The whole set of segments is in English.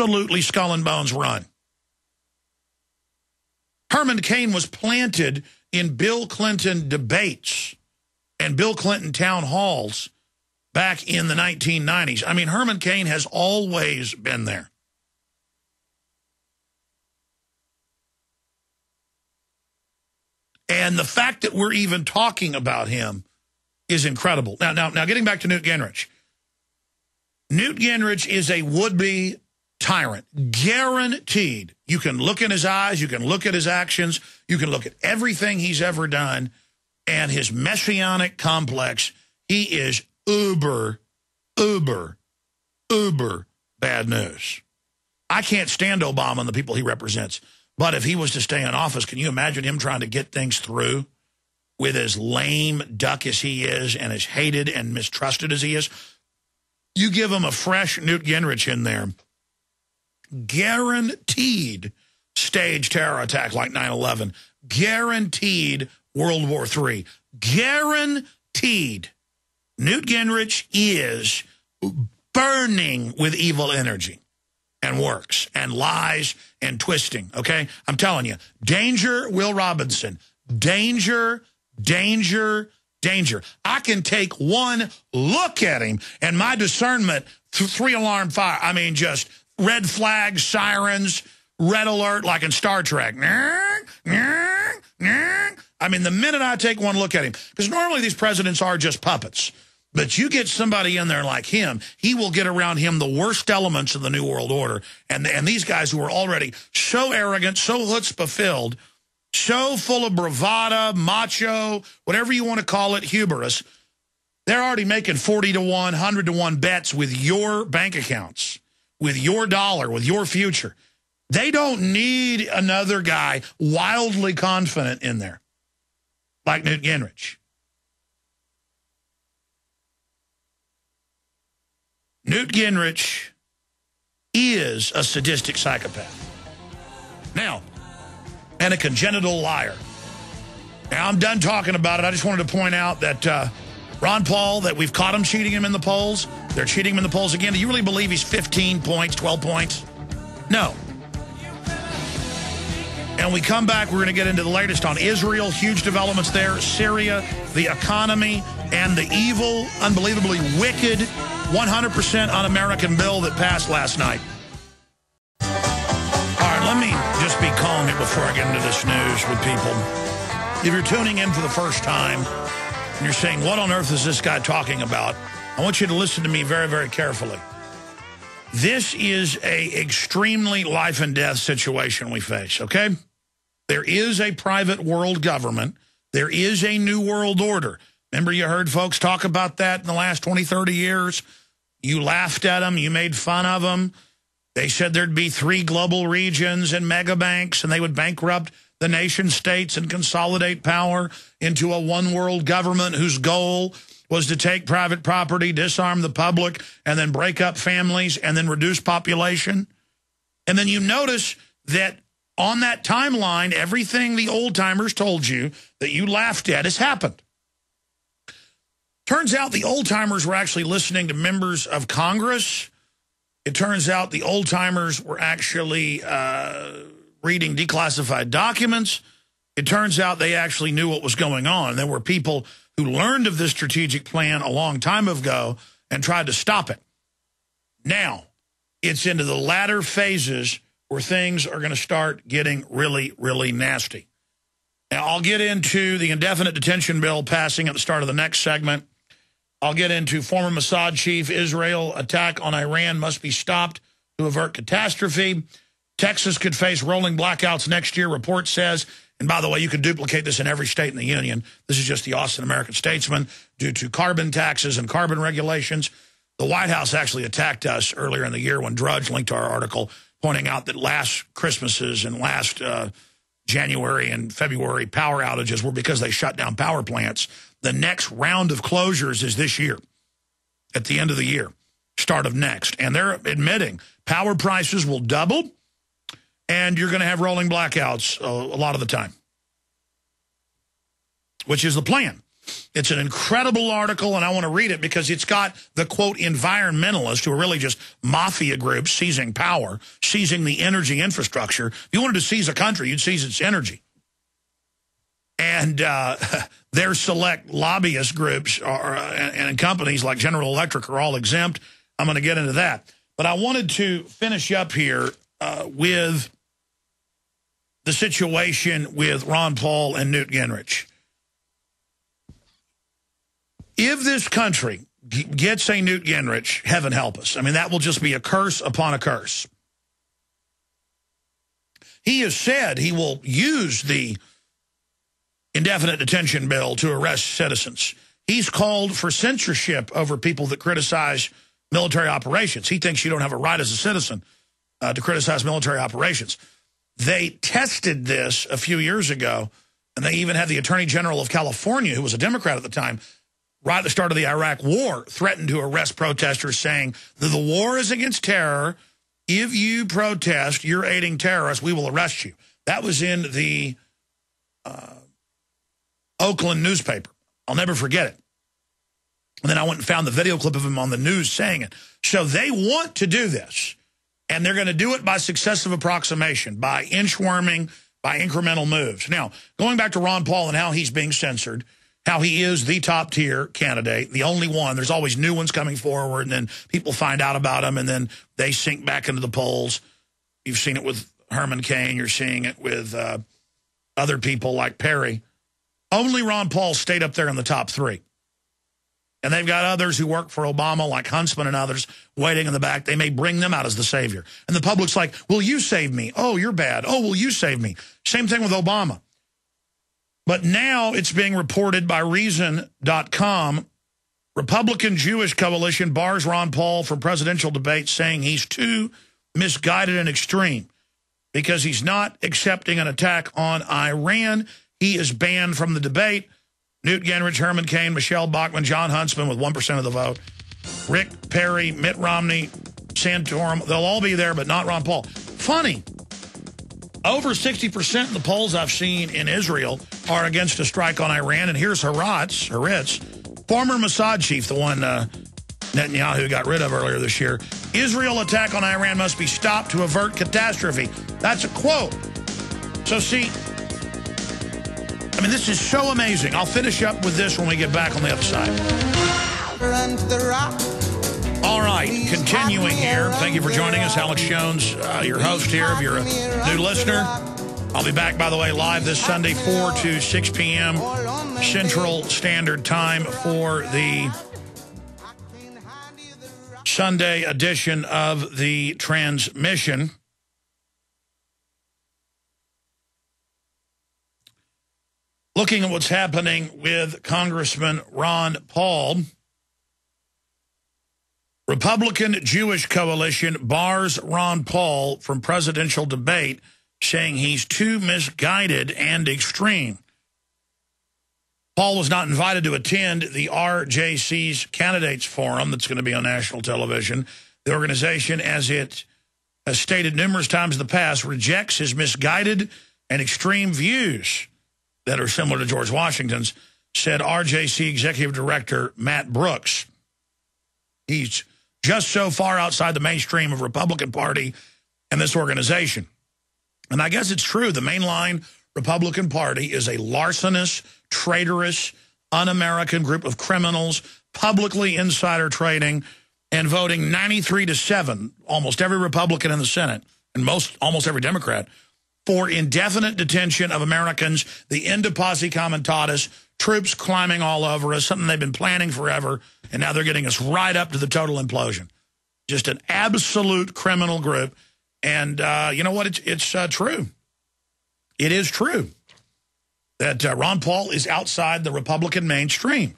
absolutely skull and bones run. Herman Cain was planted in Bill Clinton debates and Bill Clinton town halls back in the 1990s. I mean, Herman Cain has always been there. And the fact that we're even talking about him is incredible. Now, getting back to Newt Gingrich. Newt Gingrich is a would-be tyrant. Guaranteed. You can look in his eyes. You can look at his actions. You can look at everything he's ever done. And his messianic complex, he is uber bad news. I can't stand Obama and the people he represents. But if he was to stay in office, can you imagine him trying to get things through with as lame duck as he is and as hated and mistrusted as he is? You give him a fresh Newt Gingrich in there, guaranteed stage terror attack like 9/11, guaranteed World War III, guaranteed. Newt Gingrich is burning with evil energy and works and lies and twisting, okay? I'm telling you, danger, Will Robinson, danger, danger, danger. I can take one look at him and my discernment, three-alarm fire. I mean, just red flags, sirens, red alert like in Star Trek. I mean, the minute I take one look at him, because normally these presidents are just puppets. But you get somebody in there like him, he will get around him the worst elements of the New World Order. And these guys who are already so arrogant, so chutzpah-filled, so full of bravado, macho, whatever you want to call it, hubris, they're already making 40 to 1, 100 to 1 bets with your bank accounts, with your dollar, with your future. They don't need another guy wildly confident in there, like Newt Gingrich. Newt Gingrich is a sadistic psychopath. Now, and a congenital liar. Now, I'm done talking about it. I just wanted to point out that Ron Paul, that we've caught him cheating him in the polls. They're cheating him in the polls again. Do you really believe he's 15 points, 12 points? No. And we come back, we're going to get into the latest on Israel, huge developments there, Syria, the economy, and the evil, unbelievably wicked, 100% un-American bill that passed last night. All right, let me just be calm here before I get into this news with people. If you're tuning in for the first time and you're saying, what on earth is this guy talking about? I want you to listen to me very, very carefully. This is a extremely life and death situation we face, okay? There is a private world government. There is a new world order. Remember you heard folks talk about that in the last 20, 30 years? You laughed at them. You made fun of them. They said there'd be 3 global regions and mega banks, and they would bankrupt the nation states and consolidate power into a one-world government whose goal was to take private property, disarm the public, and then break up families and then reduce population. And then you notice that on that timeline, everything the old-timers told you that you laughed at has happened. Turns out the old-timers were actually listening to members of Congress. It turns out the old-timers were actually reading declassified documents. It turns out they actually knew what was going on. There were people who learned of this strategic plan a long time ago and tried to stop it. Now, it's into the latter phases where things are going to start getting really, really nasty. Now, I'll get into the indefinite detention bill passing at the start of the next segment. I'll get into former Mossad chief, Israel attack on Iran must be stopped to avert catastrophe. Texas could face rolling blackouts next year, report says. And by the way, you could duplicate this in every state in the union. This is just the Austin American-Statesman due to carbon taxes and carbon regulations. The White House actually attacked us earlier in the year when Drudge linked to our article pointing out that last Christmases and last January and February power outages were because they shut down power plants. The next round of closures is this year, at the end of the year, start of next. And they're admitting power prices will double, and you're going to have rolling blackouts a lot of the time, which is the plan. It's an incredible article, and I want to read it because it's got the, quote, environmentalists, who are really just mafia groups seizing power, seizing the energy infrastructure. If you wanted to seize a country, you'd seize its energy. And their select lobbyist groups and companies like General Electric are all exempt. I'm going to get into that. But I wanted to finish up here with the situation with Ron Paul and Newt Gingrich. If this country gets a Newt Gingrich, heaven help us. I mean, that will just be a curse upon a curse. He has said he will use the indefinite detention bill to arrest citizens. He's called for censorship over people that criticize military operations. He thinks you don't have a right as a citizen to criticize military operations. They tested this a few years ago, and they even had the Attorney General of California, who was a Democrat at the time, right at the start of the Iraq War, threatened to arrest protesters, saying that the war is against terror. If you protest, you're aiding terrorists, we will arrest you. That was in the Oakland newspaper. I'll never forget it. And then I went and found the video clip of him on the news saying it. So they want to do this, and they're going to do it by successive approximation, by inchworming, by incremental moves. Now, going back to Ron Paul and how he's being censored, how he is the top-tier candidate, the only one. There's always new ones coming forward, and then people find out about them, and then they sink back into the polls. You've seen it with Herman Cain. You're seeing it with other people like Perry. Only Ron Paul stayed up there in the top three. And they've got others who work for Obama, like Huntsman and others, waiting in the back. They may bring them out as the savior. And the public's like, will you save me? Oh, you're bad. Oh, will you save me? Same thing with Obama. But now it's being reported by Reason.com. Republican Jewish coalition bars Ron Paul from presidential debates, saying he's too misguided and extreme because he's not accepting an attack on Iran. He is banned from the debate. Newt Gingrich, Herman Cain, Michelle Bachmann, John Huntsman with 1% of the vote, Rick Perry, Mitt Romney, Santorum, they'll all be there, but not Ron Paul. Funny. Over 60% of the polls I've seen in Israel are against a strike on Iran. And here's Haaretz, former Mossad chief, the one Netanyahu got rid of earlier this year. Israel attack on Iran must be stopped to avert catastrophe. That's a quote. So see, I mean, this is so amazing. I'll finish up with this when we get back on the other side. All right, continuing here. Thank you for joining us. Alex Jones, your host here. If you're a new listener, I'll be back, by the way, live this Sunday, 4 to 6 p.m. Central Standard Time for the Sunday edition of the transmission. Looking at what's happening with Congressman Ron Paul, Republican Jewish coalition bars Ron Paul from presidential debate, saying he's too misguided and extreme. Paul was not invited to attend the RJC's Candidates Forum that's going to be on national television. The organization, as it has stated numerous times in the past, rejects his misguided and extreme views that are similar to George Washington's, said RJC Executive Director Matt Brooks. He's just so far outside the mainstream of Republican Party and this organization. And I guess it's true. The mainline Republican Party is a larcenous, traitorous, un-American group of criminals, publicly insider trading, and voting 93-7, almost every Republican in the Senate, and almost every Democrat, for indefinite detention of Americans, the end of posse comitatus, troops climbing all over us, something they've been planning forever, and now they're getting us right up to the total implosion. Just an absolute criminal group. And you know what? It's true. It is true that Ron Paul is outside the Republican mainstream.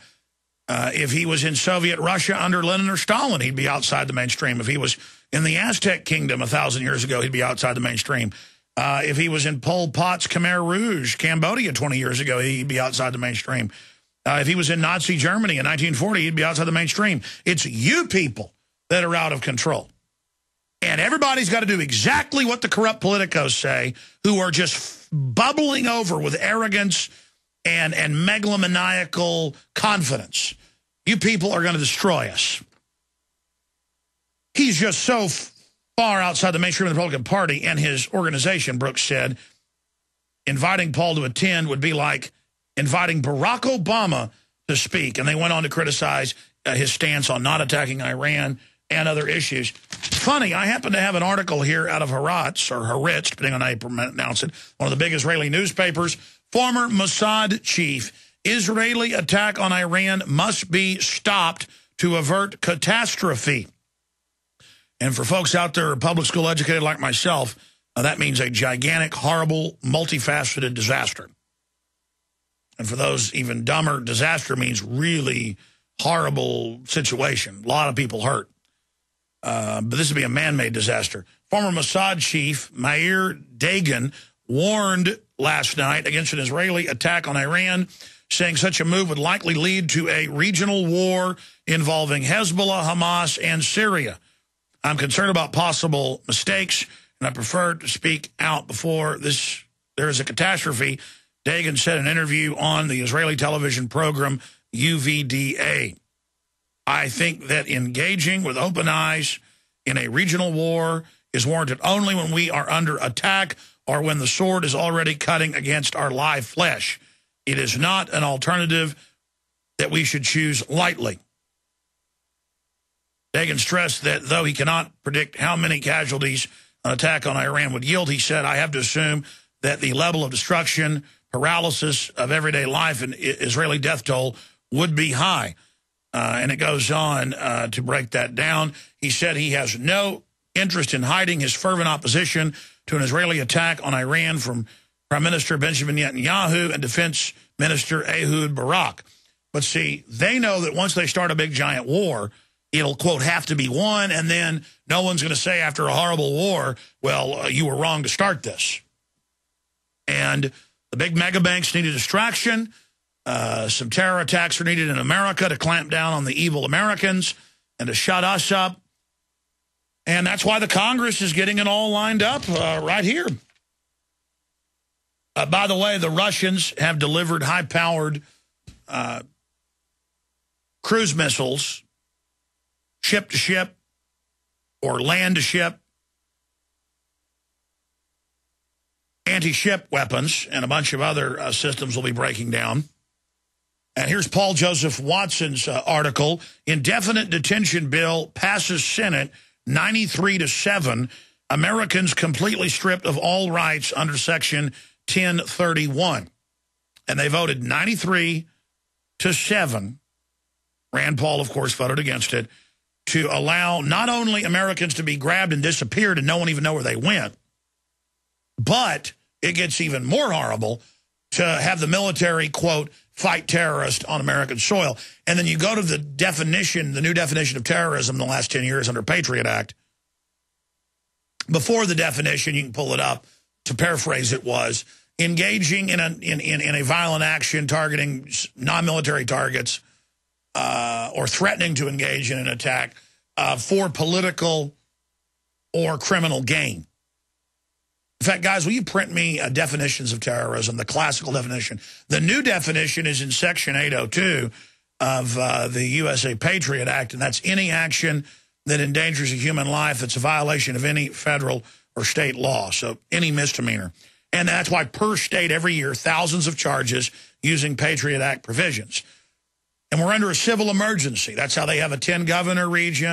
If he was in Soviet Russia under Lenin or Stalin, he'd be outside the mainstream. If he was in the Aztec kingdom 1,000 years ago, he'd be outside the mainstream. If he was in Pol Pot's Khmer Rouge, Cambodia 20 years ago, he'd be outside the mainstream. If he was in Nazi Germany in 1940, he'd be outside the mainstream. It's you people that are out of control. And everybody's got to do exactly what the corrupt politicos say, who are just bubbling over with arrogance and megalomaniacal confidence. You people are going to destroy us. He's just so far outside the mainstream of the Republican Party and his organization, Brooks said, inviting Paul to attend would be like inviting Barack Obama to speak. And they went on to criticize his stance on not attacking Iran and other issues. Funny, I happen to have an article here out of Haaretz, or Haaretz, depending on how you pronounce it, one of the big Israeli newspapers. Former Mossad chief, Israeli attack on Iran must be stopped to avert catastrophe. And for folks out there public school educated like myself, that means a gigantic, horrible, multifaceted disaster. And for those even dumber, disaster means really horrible situation. A lot of people hurt. But this would be a man-made disaster. Former Mossad chief Meir Dagan warned last night against an Israeli attack on Iran, saying such a move would likely lead to a regional war involving Hezbollah, Hamas, and Syria. I'm concerned about possible mistakes, and I prefer to speak out before there is a catastrophe, Dagan said in an interview on the Israeli television program UVDA. I think that engaging with open eyes in a regional war is warranted only when we are under attack or when the sword is already cutting against our live flesh. It is not an alternative that we should choose lightly. Dagan stressed that though he cannot predict how many casualties an attack on Iran would yield, he said, I have to assume that the level of destruction, paralysis of everyday life, and Israeli death toll would be high. And it goes on to break that down. He said he has no interest in hiding his fervent opposition to an Israeli attack on Iran from Prime Minister Benjamin Netanyahu and Defense Minister Ehud Barak. But see, they know that once they start a big giant war, it'll, quote, have to be won, and then no one's going to say after a horrible war, well, you were wrong to start this. And the big mega banks need a distraction. Some terror attacks are needed in America to clamp down on the evil Americans and to shut us up. And that's why the Congress is getting it all lined up right here. By the way, the Russians have delivered high-powered cruise missiles, ship-to-ship or land-to-ship, anti-ship weapons, and a bunch of other systems will be breaking down. And here's Paul Joseph Watson's article. Indefinite detention bill passes Senate 93-7. Americans completely stripped of all rights under Section 1031. And they voted 93-7. Rand Paul, of course, voted against it, to allow not only Americans to be grabbed and disappeared and no one even know where they went, but it gets even more horrible to have the military, quote, fight terrorists on American soil. And then you go to the definition, the new definition of terrorism in the last 10 years under Patriot Act. Before the definition, you can pull it up, to paraphrase it, was engaging in a violent action targeting non-military targets or threatening to engage in an attack for political or criminal gain. In fact, guys, will you print me definitions of terrorism, the classical definition? The new definition is in Section 802 of the USA Patriot Act, and that's any action that endangers a human life that's a violation of any federal or state law, so any misdemeanor. And that's why per state every year, thousands of charges using Patriot Act provisions. And we're under a civil emergency. That's how they have a 10-governor region.